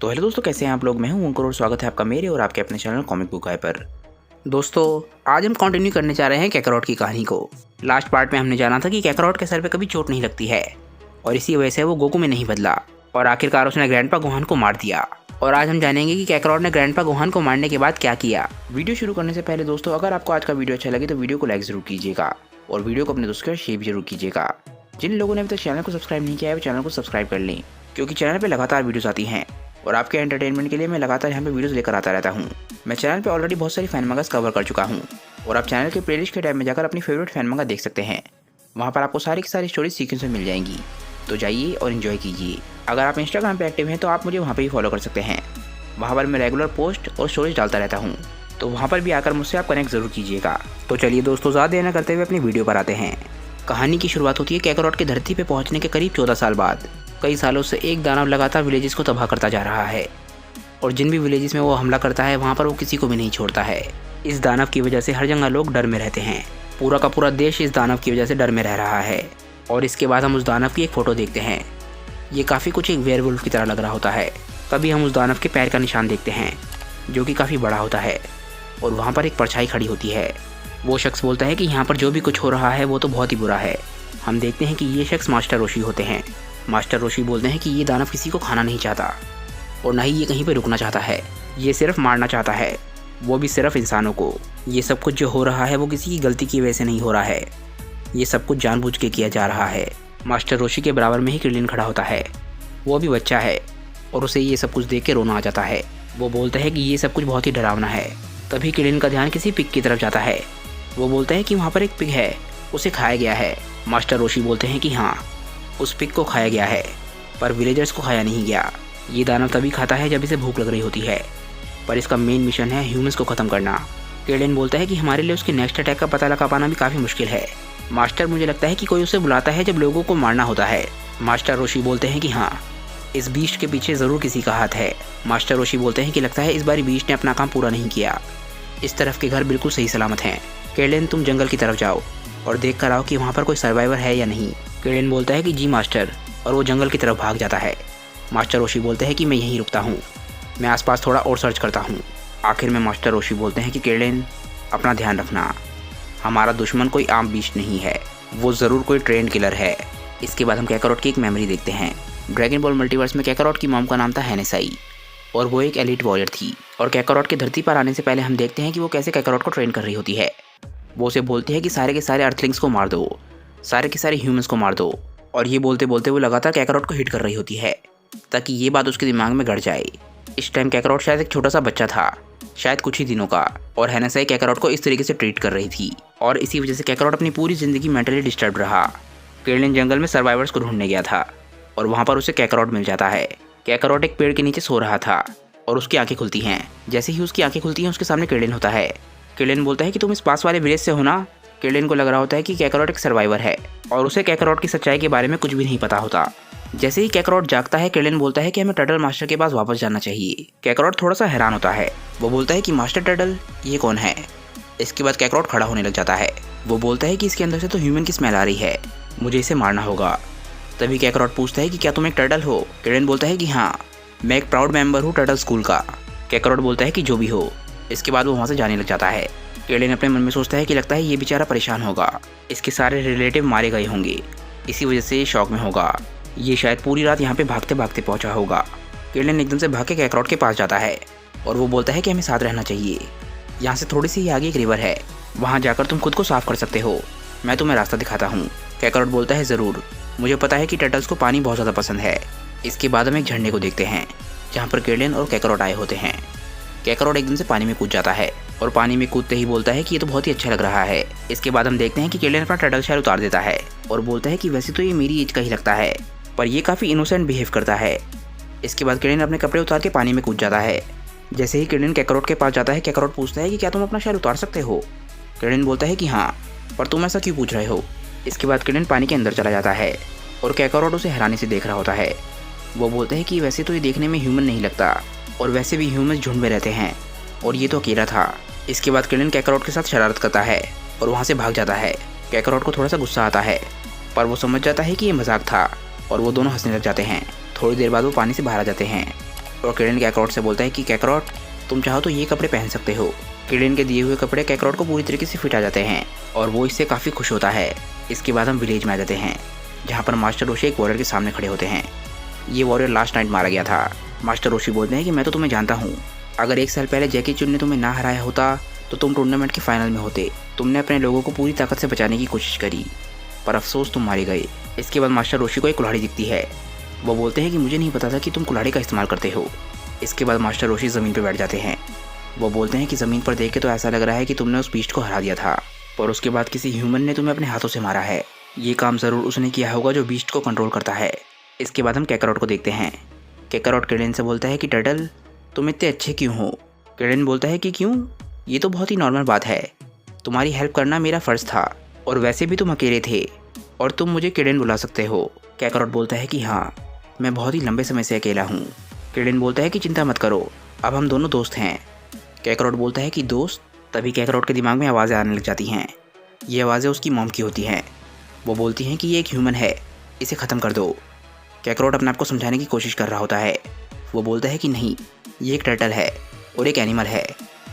तो हेलो दोस्तों, कैसे हैं आप लोग। मैं हूं अंकुर और स्वागत है आपका मेरे और आपके अपने चैनल कॉमिक बुक गाय पर। दोस्तों, आज हम कंटिन्यू करने जा रहे हैं कैकरॉट की कहानी को। लास्ट पार्ट में हमने जाना था कि कैकरॉट के सर पे कभी चोट नहीं लगती है और इसी वजह से वो गोकू में नहीं बदला और आखिरकार उसने ग्रैंडपा गोहान को मार दिया। और आज हम जानेंगे कि कैकरॉट ने ग्रैंडपा गोहान को मारने के बाद क्या किया। वीडियो शुरू करने से पहले दोस्तों, अगर आपको आज का वीडियो अच्छा लगे तो वीडियो को लाइक जरूर कीजिएगा और वीडियो को अपने दोस्तों के साथ शेयर भी जरूर कीजिएगा। जिन लोगों ने अभी तक चैनल को सब्सक्राइब नहीं किया है वो चैनल को सब्सक्राइब कर लें, क्योंकि चैनल पर लगातार वीडियोस आती हैं और आपके एंटरटेनमेंट के लिए मैं लगातार यहाँ पे वीडियोस लेकर आता रहता हूँ। मैं चैनल पे ऑलरेडी बहुत सारी फैन मंगास कवर कर चुका हूँ और आप चैनल के प्लेलिस्ट के टैब में जाकर अपनी फेवरेट फैन मंगा देख सकते हैं। वहाँ पर आपको सारी की सारी स्टोरीज सीक्वेंस में मिल जाएंगी, तो जाइए और इन्जॉय कीजिए। अगर आप इंस्टाग्राम पे एक्टिव हैं तो आप मुझे वहाँ पर भी फॉलो कर सकते हैं। वहाँ पर मैं रेगुलर पोस्ट और स्टोरीज डालता रहता हूँ, तो वहाँ पर भी आकर मुझसे आप कनेक्ट जरूर कीजिएगा। तो चलिए दोस्तों, ज़्यादा देर न करते हुए अपनी वीडियो पर आते हैं। कहानी की शुरुआत होती है कैकरॉट के धरती पे पहुंचने के करीब 14 साल बाद। कई सालों से एक दानव लगातार विलेजेस को तबाह करता जा रहा है और जिन भी विलेजेस में वो हमला करता है वहाँ पर वो किसी को भी नहीं छोड़ता है। इस दानव की वजह से हर जगह लोग डर में रहते हैं। पूरा का पूरा देश इस दानव की वजह से डर में रह रहा है। और इसके बाद हम उस दानव की एक फ़ोटो देखते हैं। ये काफ़ी कुछ एक वेयरवुल्फ की तरह लग रहा होता है। तभी हम उस दानव के पैर का निशान देखते हैं जो कि काफ़ी बड़ा होता है और वहाँ पर एक परछाई खड़ी होती है। वो शख्स बोलता है कि यहाँ पर जो भी कुछ हो रहा है वो तो बहुत ही बुरा है। हम देखते हैं कि ये शख्स मास्टर रोशी होते हैं। मास्टर रोशी बोलते हैं कि ये दानव किसी को खाना नहीं चाहता और ना ही ये कहीं पर रुकना चाहता है। ये सिर्फ मारना चाहता है, वो भी सिर्फ इंसानों को। ये सब कुछ जो हो रहा है वो किसी की गलती की वजह से नहीं हो रहा है, ये सब कुछ जानबूझ के किया जा रहा है। मास्टर रोशी के बराबर में ही क्रिलिन खड़ा होता है। वो भी बच्चा है और उसे ये सब कुछ देख के रोना आ जाता है। वो बोलता है कि ये सब कुछ बहुत ही डरावना है। तभी क्रिलिन का ध्यान किसी पिग की तरफ जाता है। वो बोलता है कि वहाँ पर एक पिग है, उसे खाया गया है। मास्टर रोशी बोलते हैं कि हाँ, उस पिग को खाया गया है पर विलेजर्स को खाया नहीं गया। ये दानव तभी खाता है जब इसे भूख लग रही होती है, पर इसका मेन मिशन है ह्यूमंस को ख़त्म करना। क्रिलिन बोलता है कि हमारे लिए उसके नेक्स्ट अटैक का पता लगा पाना भी काफ़ी मुश्किल है। मास्टर, मुझे लगता है कि कोई उसे बुलाता है जब लोगों को मारना होता है। मास्टर रोशी बोलते हैं कि हाँ, इस बीस्ट के पीछे ज़रूर किसी का हाथ है। मास्टर रोशी बोलते हैं कि लगता है इस बार बीस्ट ने अपना काम पूरा नहीं किया। इस तरफ के घर बिल्कुल सही सलामत हैं। क्रिलिन, तुम जंगल की तरफ जाओ और देख कर आओ कि वहाँ पर कोई सर्वाइवर है या नहीं। क्रिलिन बोलता है कि जी मास्टर, और वो जंगल की तरफ भाग जाता है। मास्टर रोशी बोलते हैं कि मैं यहीं रुकता हूँ, मैं आसपास थोड़ा और सर्च करता हूँ। आखिर में मास्टर रोशी बोलते हैं कि क्रिलिन, अपना ध्यान रखना, हमारा दुश्मन कोई आम बीस्ट नहीं है, वो ज़रूर कोई ट्रेंड किलर है। इसके बाद हम कैकरॉट की एक मेमोरी देखते हैं। ड्रैगन बॉल मल्टीवर्स में कैकरॉट की मॉम का नाम था हैनेसाई और वो एक एलीट वॉरियर थी। और कैकरॉट के धरती पर आने से पहले हम देखते हैं कि वो कैसे कैकरॉट को ट्रेन कर रही होती है। वो उसे बोलती है कि सारे के सारे अर्थलिंग्स को मार दो, सारे के सारे ह्यूमंस को मार दो। और ये बोलते बोलते वो लगातार कैकरॉट को हिट कर रही होती है ताकि ये बात उसके दिमाग में गड़ जाए। इस टाइम कैकरॉट शायद एक छोटा सा बच्चा था, शायद कुछ ही दिनों का, और हैनेसाई कैकरॉट को इस तरीके से ट्रीट कर रही थी और इसी वजह से कैकरॉट अपनी पूरी ज़िंदगी मेंटली डिस्टर्ब रहा। क्रिलिन जंगल में सर्वाइवर्स को ढूंढने गया था और वहाँ पर उसे कैकरॉट मिल जाता है। कैकरॉट एक पेड़ के नीचे सो रहा था और उसकी आंखें खुलती हैं। जैसे ही उसकी आंखें खुलती हैं उसके सामने क्रिलिन होता है। क्रिलिन बोलता है कि तुम इस पास वाले विलेज से हो ना। क्रिलिन को लग रहा होता है कि कैकरॉट एक सर्वाइवर है और उसे कैकरॉट की सच्चाई के बारे में कुछ भी नहीं पता होता। जैसे ही कैकरॉट जागता है, क्रिलिन बोलता है कि हमें टर्टल मास्टर के पास वापस जाना चाहिए। कैकरॉट थोड़ा सा हैरान होता है। वो बोलता है कि मास्टर टर्टल, ये कौन है। इसके बाद कैकरॉट खड़ा होने लग जाता है। वो बोलता है कि इसके अंदर से तो ह्यूमन की स्मेल आ रही है, मुझे इसे मारना होगा। तभी कैकरॉट पूछता है कि क्या तुम एक टर्टल हो। क्रिलिन बोलता है कि हाँ, मैं एक प्राउड मेंबर हूँ टर्टल स्कूल का। कैकरॉट बोलता है कि जो भी हो। इसके बाद वो वहाँ से जाने लग जाता है। क्रिलिन अपने मन में सोचता है कि लगता है ये बेचारा परेशान होगा, इसके सारे रिलेटिव मारे गए होंगे, इसी वजह से ये शौक में होगा, ये शायद पूरी रात यहाँ पे भागते भागते पहुँचा होगा। क्रिलिन एकदम से भाग के कैकरॉट के पास जाता है और वो बोलता है कि हमें साथ रहना चाहिए। यहाँ से थोड़ी सी आगे एक रिवर है, वहाँ जाकर तुम खुद को साफ कर सकते हो, मैं तुम्हें रास्ता दिखाता हूँ। कैकरॉट बोलता है ज़रूर, मुझे पता है कि टर्टल्स को पानी बहुत ज़्यादा पसंद है। इसके बाद हम एक झरने को देखते हैं जहाँ पर क्रिलिन और कैकरॉट आए होते हैं। कैकरॉट एकदम से पानी में कूद जाता है और पानी में कूदते ही बोलता है कि ये तो बहुत ही अच्छा लग रहा है। इसके बाद हम देखते हैं कि क्रिलिन अपना टर्टल शेल उतार देता है और बोलता है कि वैसे तो ये मेरी एज का ही लगता है, पर ये काफ़ी इनोसेंट बिहेव करता है। इसके बाद क्रिलिन अपने कपड़े उतार के पानी में कूद जाता है। जैसे ही क्रिलिन कैकरॉट के पास जाता है, कैकरॉट पूछता है कि क्या तुम अपना शेल उतार सकते हो। क्रिलिन बोलता है कि हाँ, पर तुम ऐसा क्यों पूछ रहे हो। इसके बाद क्रिलिन पानी के अंदर चला जाता है और कैकरॉट उसे हैरानी से देख रहा होता है। वो बोलते हैं कि वैसे तो ये देखने में ह्यूमन नहीं लगता और वैसे भी ह्यूमंस झुंड में रहते हैं और ये तो अकेला था। इसके बाद क्रिलिन कैकरॉट के साथ शरारत करता है और वहाँ से भाग जाता है। कैकरॉट को थोड़ा सा गुस्सा आता है पर वो समझ जाता है कि ये मजाक था और वो दोनों हंसने लग जाते हैं। थोड़ी देर बाद वो पानी से बाहर आ जाते हैं और किडेन कैकरोट से बोलता है कि कैकरोट तुम चाहो तो ये कपड़े पहन सकते हो। किडेन के दिए हुए कपड़े कैकरोट को पूरी तरीके से फिट आ जाते हैं और वो इससे काफ़ी खुश होता है। इसके बाद हम विलेज में आ जाते हैं जहाँ पर मास्टर रोशी एक वॉरियर के सामने खड़े होते हैं। ये वॉरियर लास्ट नाइट मारा गया था। मास्टर रोशी बोलते हैं कि मैं तो तुम्हें जानता हूँ, अगर 1 साल पहले जैकी चुन ने तुम्हें ना हराया होता तो तुम टूर्नामेंट के फाइनल में होते। तुमने अपने लोगों को पूरी ताकत से बचाने की कोशिश करी पर अफसोस तुम मारे गए। इसके बाद मास्टर रोशी को एक कुल्हाड़ी दिखती है। वो बोलते हैं कि मुझे नहीं पता था कि तुम कुल्हाड़ी का इस्तेमाल करते हो। इसके बाद मास्टर रोशी ज़मीन पर बैठ जाते हैं। वो बोलते हैं कि ज़मीन पर देख के तो ऐसा लग रहा है कि तुमने उस बीस्ट को हरा दिया था और उसके बाद किसी ह्यूमन ने तुम्हें अपने हाथों से मारा है। ये काम ज़रूर उसने किया होगा जो बीस्ट को कंट्रोल करता है। इसके बाद हम कैकरोट को देखते हैं। कैकरोट किडेन से बोलता है कि टर्टल तुम इतने अच्छे क्यों हो। किडेन बोलता है कि क्यों, ये तो बहुत ही नॉर्मल बात है। तुम्हारी हेल्प करना मेरा फ़र्ज़ था और वैसे भी तुम अकेले थे और तुम मुझे किडेन बुला सकते हो। कैकरोट बोलता है कि हाँ, मैं बहुत ही लंबे समय से अकेला हूँ। किडेन बोलता है कि चिंता मत करो, अब हम दोनों दोस्त हैं। कैकरोट बोलता है कि दोस्त। तभी कैकरोट के दिमाग में आवाज़ें आने लग जाती हैं। ये आवाज़ें उसकी मॉम की होती हैं। वो बोलती हैं कि ये एक ह्यूमन है, इसे ख़त्म कर दो। कैकरोट अपने आप को समझाने की कोशिश कर रहा होता है। वो बोलता है कि नहीं, ये एक टर्टल है और एक एनिमल है,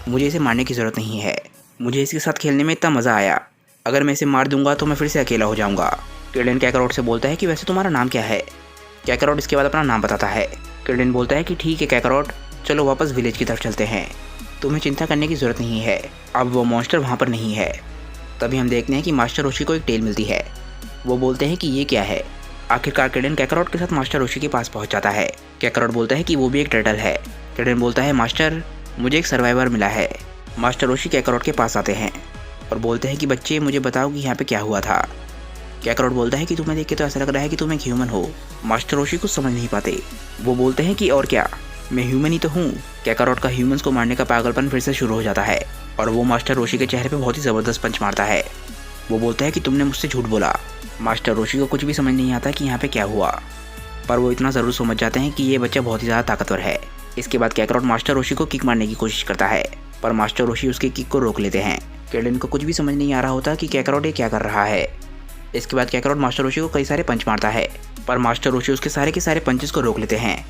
मुझे इसे मारने की ज़रूरत नहीं है। मुझे इसके साथ खेलने में इतना मज़ा आया, अगर मैं इसे मार दूंगा तो मैं फिर से अकेला हो जाऊंगा। किडेन कैकरोट से बोलता है कि वैसे तुम्हारा नाम क्या है। कैकरोट इसके बाद अपना नाम बताता है। किडेन बोलता है कि ठीक है कैकरोट, चलो वापस विलेज की तरफ चलते हैं, तुम्हें चिंता करने की ज़रूरत नहीं है, अब वो मॉन्स्टर वहाँ पर नहीं है। तभी हम देखते हैं कि मास्टर रोशी को एक टेल मिलती है। वो बोलते हैं कि ये क्या है। आखिरकार किडेन कैकरोट के साथ मास्टर रोशी के पास पहुँच जाता है। कैकरोट बोलता है कि वो भी एक टर्टल है। किडेन बोलता है मास्टर, मुझे एक सर्वाइवर मिला है। मास्टर रोशी कैकरोट के पास आते हैं और बोलते हैं कि बच्चे मुझे बताओ कि यहाँ पे क्या हुआ था। कैकरोट बोलता है कि तुम्हें देख के तो ऐसा लग रहा है कि तुम एक ह्यूमन हो। मास्टर रोशी कुछ समझ नहीं पाते। वो बोलते हैं कि और क्या, मैं ह्यूमन ही तो हूँ। कैकरोट का ह्यूमंस को मारने का पागलपन फिर से शुरू हो जाता है और वो मास्टर रोशी के चेहरे पे बहुत ही ज़बरदस्त पंच मारता है। वो बोलता है कि तुमने मुझसे झूठ बोला। मास्टर रोशी को कुछ भी समझ नहीं आता कि यहाँ पे क्या हुआ, पर वो इतना ज़रूर समझ जाते हैं कि ये बच्चा बहुत ही ज़्यादा ताकतवर है। इसके बाद कैकरोट मास्टर रोशी को किक मारने की कोशिश करता है पर मास्टर रोशी उसके किक को रोक लेते हैं। किडेन को कुछ भी समझ नहीं आ रहा होता कि कैकरोट ये क्या कर रहा है। इसके बाद कैकरोट मास्टर रोशी को कई सारे पंच मारता है पर मास्टर रोशी उसके सारे के सारे पंचेस को रोक लेते हैं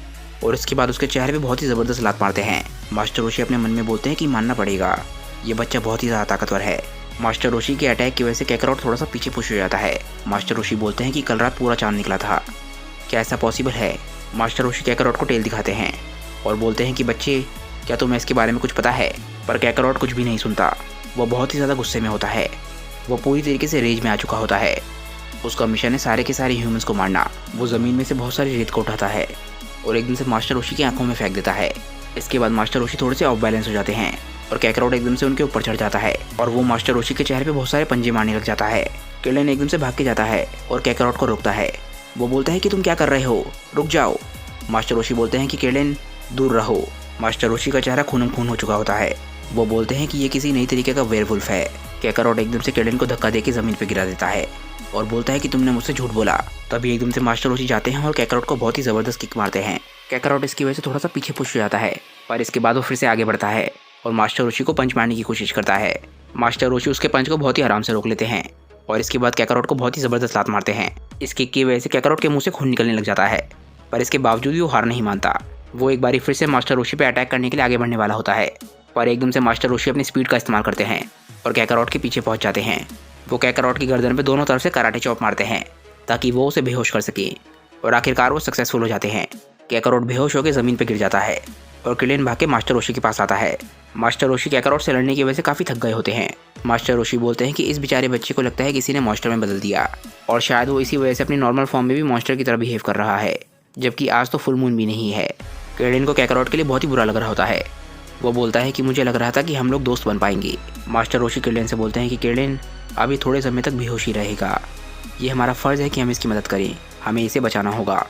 और इसके बाद उसके चेहरे पे बहुत ही ज़बरदस्त लात मारते हैं। मास्टर रोशी अपने मन में बोलते हैं कि मानना पड़ेगा, ये बच्चा बहुत ही ज़्यादा ताकतवर है। मास्टर रोशी के अटैक की वजह से कैकरोट थोड़ा सा पीछे पुश हो जाता है। मास्टर रोशी बोलते हैं कि कल रात पूरा चांद निकला था, क्या ऐसा पॉसिबल है। मास्टर रोशी कैकरोट को टेल दिखाते हैं और बोलते हैं कि बच्चे, क्या तुम्हें इसके बारे में कुछ पता है। पर कैकरोट कुछ भी नहीं सुनता। वो बहुत ही ज़्यादा गुस्से में होता है। वो पूरी तरीके से रेज में आ चुका होता है। उसका मिशन है सारे के सारे ह्यूमंस को मारना। वो ज़मीन में से बहुत सारी रेत को उठाता है और एकदम से मास्टर रोशी की आंखों में फेंक देता है। इसके बाद मास्टर रोशी थोड़े से ऑफ बैलेंस हो जाते हैं और कैकरोट एकदम से उनके ऊपर चढ़ जाता है और वो मास्टर रोशी के चेहरे पे बहुत सारे पंजे मारने लग जाता है। किडेन एकदम से भाग के जाता है और कैकरोट को रोकता है। वो बोलता है कि तुम क्या कर रहे हो, रुक जाओ। मास्टर रोशी बोलते हैं कि किडेन दूर रहो। मास्टर रोशी का चेहरा खून खून हो चुका होता है। वो बोलते हैं कि ये किसी नई तरीके का वेयरवुल्फ है। कैकरोट एकदम से किडेन को धक्का देके ज़मीन पर गिरा देता है और बोलता है कि तुमने मुझसे झूठ बोला। तभी एकदम से मास्टर रोशी जाते हैं और कैकरोट को बहुत ही ज़बरदस्त किक मारते हैं। कैकरोट इसकी वजह से थोड़ा सा पीछे पुश हो जाता है पर इसके बाद वो फिर से आगे बढ़ता है और मास्टर रोशी को पंच मारने की कोशिश करता है। मास्टर रोशी उसके पंच को बहुत ही आराम से रोक लेते हैं और इसके बाद कैकरोट को बहुत ही ज़बरदस्त लात मारते हैं। इस किक की वजह से कैकरोट के मुंह से खून निकलने लग जाता है पर इसके बावजूद भी वो हार नहीं मानता। वो एक बारी फिर से मास्टर रोशी पे अटैक करने के लिए आगे बढ़ने वाला होता है पर एकदम से मास्टर रोशी अपनी स्पीड का इस्तेमाल करते हैं और कैकरोट के पीछे पहुंच जाते हैं। वो कैकरोट की गर्दन पे दोनों तरफ से कराटे चॉप मारते हैं ताकि वो उसे बेहोश कर सके और आखिरकार वो सक्सेसफुल हो जाते हैं। कैकरोट बेहोश होकर ज़मीन पर गिर जाता है और किडेन भाग के मास्टर रोशी के पास आता है। मास्टर रोशी कैकरोट से लड़ने की वजह से काफ़ी थक गए होते हैं। मास्टर रोशी बोलते हैं कि इस बेचारे बच्चे को लगता है किसी ने मॉन्स्टर में बदल दिया और शायद वो इसी वजह से अपनी नॉर्मल फॉर्म में भी मॉन्स्टर की तरह बिहेव कर रहा है, जबकि आज तो फुल मून भी नहीं है। किडेन को कैकरोट के लिए बहुत ही बुरा लग रहा होता है। वो बोलता है कि मुझे लग रहा था कि हम लोग दोस्त बन पाएंगे। मास्टर रोशी किडेन से बोलते हैं कि किडेन अभी थोड़े समय तक बेहोश ही रहेगा, ये हमारा फ़र्ज़ है कि हम इसकी मदद करें, हमें इसे बचाना होगा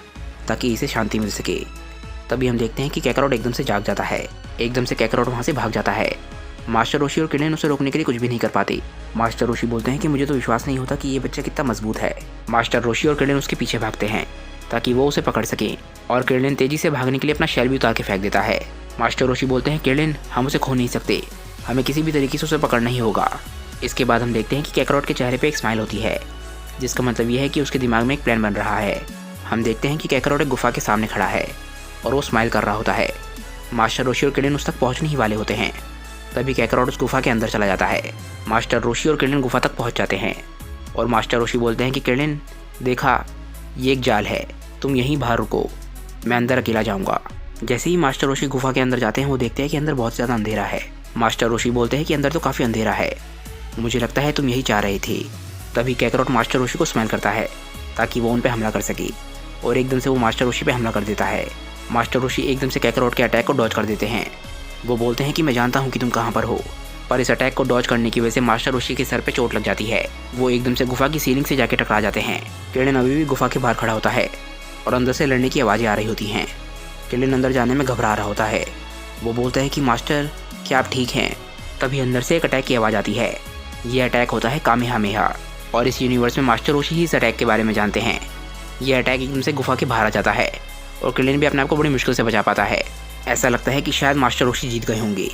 ताकि इसे शांति मिल सके। तभी हम देखते हैं कि कैकरोट एकदम से जाग जाता है। एकदम से कैकरोट वहाँ से भाग जाता है। मास्टर रोशी और किडेन उसे रोकने के लिए कुछ भी नहीं कर पाते। मास्टर रोशी बोलते हैं कि मुझे तो विश्वास नहीं होता कि ये बच्चा कितना मजबूत है। मास्टर रोशी और किडेन उसके पीछे भागते हैं ताकि वो उसे पकड़ सकें और किडेन तेज़ी से भागने के लिए अपना शेल भी उतार के फेंक देता है। मास्टर रोशी बोलते हैं किडेन हम उसे खो नहीं सकते, हमें किसी भी तरीके से उसे पकड़ना ही होगा। इसके बाद हम देखते हैं कि कैकरोट के चेहरे पे एक स्माइल होती है, जिसका मतलब यह है कि उसके दिमाग में एक प्लान बन रहा है। हम देखते हैं कि कैकरोट एक गुफा के सामने खड़ा है और वो स्माइल कर रहा होता है। मास्टर रोशी और क्रिलिन उस तक पहुंचने ही वाले होते हैं। तभी कैकरॉट उस गुफा के अंदर चला जाता है। मास्टर रोशी और क्रिलिन गुफा तक पहुंच जाते हैं और मास्टर रोशी बोलते हैं कि क्रिलिन देखा, ये एक जाल है, तुम यहीं बाहर रुको, मैं अंदर अकेला जाऊंगा। जैसे ही मास्टर रोशी गुफा के अंदर जाते हैं वो देखते हैं कि अंदर बहुत ज़्यादा अंधेरा है। मास्टर रोशी बोलते हैं कि अंदर तो काफ़ी अंधेरा है, मुझे लगता है तुम यही चाह रहे थे। तभी कैकरॉट मास्टर रोशी को स्माइल करता है ताकि वो उन पर हमला कर सके और एकदम से वो मास्टर रोशी पे हमला कर देता है। मास्टर रोशी एकदम से कैकरॉट के अटैक को डॉज कर देते हैं। वो बोलते हैं कि मैं जानता हूँ कि तुम कहाँ पर हो, पर इस अटैक को डॉज करने की वजह से मास्टर रोशी के सर पे चोट लग जाती है। वो एकदम से गुफा की सीलिंग से जाके टकरा जाते हैं। क्रिलिन अभी भी गुफा के बाहर खड़ा होता है और अंदर से लड़ने की आवाज़ें आ रही होती हैं। क्रिलिन अंदर जाने में घबरा रहा होता है। वो बोलता है कि मास्टर, क्या आप ठीक हैं? तभी अंदर से एक अटैक की आवाज़ आती है। ये अटैक होता है कामेहामेहा और इस यूनिवर्स में मास्टर रोशी ही इस अटैक के बारे में जानते हैं। ये अटैक एकदम से गुफा के बाहर आ जाता है और क्रिलिन भी अपने आप को बड़ी मुश्किल से बचा पाता है। ऐसा लगता है कि शायद मास्टर रोशी जीत गए होंगे,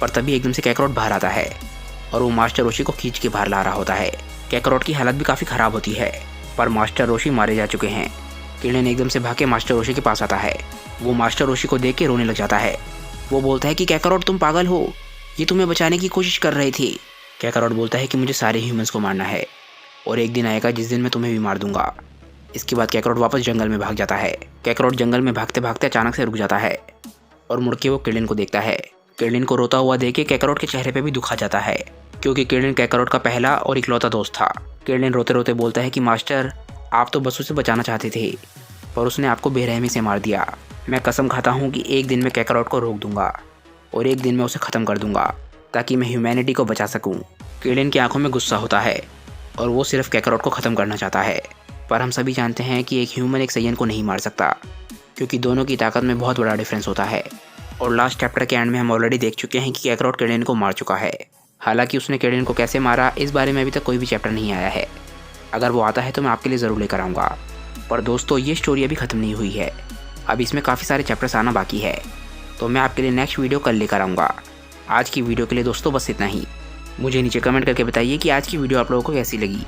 पर तभी एकदम से कैकरॉट बाहर आता है और वो मास्टर रोशी को खींच के बाहर ला रहा होता है। कैकरॉट की हालत भी काफ़ी ख़राब होती है, पर मास्टर रोशी मारे जा चुके हैं। क्रिलिन एकदम से भाग के मास्टर रोशी के पास आता है। वो मास्टर रोशी को देख के रोने लग जाता है। वो बोलता है कि कैकरॉट, तुम पागल हो, ये तुम्हें बचाने की कोशिश कर रहे थे। कैकरॉट बोलता है कि मुझे सारे ह्यूमंस को मारना है और एक दिन आएगा जिस दिन मैं तुम्हें भी मार दूंगा। इसके बाद कैकरॉट वापस जंगल में भाग जाता है। कैकरॉट जंगल में भागते भागते अचानक से रुक जाता है और मुड़ के वो क्रिलिन को देखता है। क्रिलिन को रोता हुआ देख के कैकरॉट के चेहरे पे भी दुख आ जाता है, क्योंकि क्रिलिन कैकरॉट का पहला और इकलौता दोस्त था। क्रिलिन रोते रोते बोलता है कि मास्टर, आप तो बस उसे बचाना चाहते थे, पर उसने आपको बेरहमी से मार दिया। मैं कसम खाता हूँ कि एक दिन मैं कैकरॉट को रोक दूंगा और एक दिन मैं उसे ख़त्म कर दूंगा ताकि मैं ह्यूमैनिटी को बचा सकूँ। क्रिलिन की आंखों में गुस्सा होता है और वो सिर्फ कैकरॉट को ख़त्म करना चाहता है, पर हम सभी जानते हैं कि एक ह्यूमन एक सैयन को नहीं मार सकता, क्योंकि दोनों की ताकत में बहुत बड़ा डिफरेंस होता है। और लास्ट चैप्टर के एंड में हम ऑलरेडी देख चुके हैं कि कैकरॉट क्रिलिन को मार चुका है। हालांकि उसने क्रिलिन को कैसे मारा इस बारे में अभी तक कोई भी चैप्टर नहीं आया है। अगर वो आता है तो मैं आपके लिए ज़रूर लेकर आऊँगा। पर दोस्तों, ये स्टोरी अभी ख़त्म नहीं हुई है, अब इसमें काफ़ी सारे चैप्टर्स आना बाकी है, तो मैं आपके लिए नेक्स्ट वीडियो कल लेकर आऊँगा। आज की वीडियो के लिए दोस्तों बस इतना ही। मुझे नीचे कमेंट करके बताइए कि आज की वीडियो आप लोगों को कैसी लगी।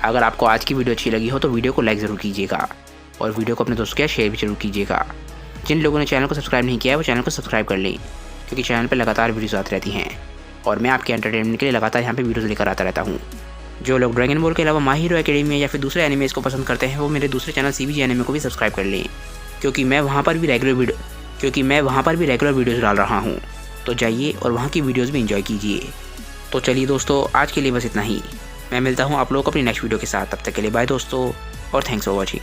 अगर आपको आज की वीडियो अच्छी लगी हो तो वीडियो को लाइक ज़रूर कीजिएगा और वीडियो को अपने दोस्तों के साथ शेयर भी जरूर कीजिएगा। जिन लोगों ने चैनल को सब्सक्राइब नहीं किया है वो चैनल को सब्सक्राइब कर लें, क्योंकि चैनल पर लगातार वीडियोस आती रहती हैं और मैं आपके एंटरटेनमेंट के लिए लगातार यहाँ पे वीडियोस लेकर आता रहता हूँ। जो लोग ड्रैगन बॉल के अलावा माय हीरो एकेडमी या फिर दूसरे एनिमेज को पसंद करते हैं वो मेरे दूसरे चैनल CBG एनिमे को भी सब्सक्राइब कर लें, क्योंकि मैं वहाँ पर भी रेगुलर वीडियोज़ डाल रहा हूँ। तो जाइए और वहाँ की वीडियोज़ भी इंजॉय कीजिए। तो चलिए दोस्तों, आज के लिए बस इतना ही। मैं मिलता हूँ आप लोगों को अपनी नेक्स्ट वीडियो के साथ। तब तक के लिए बाय दोस्तों और थैंक्स फॉर वॉचिंग।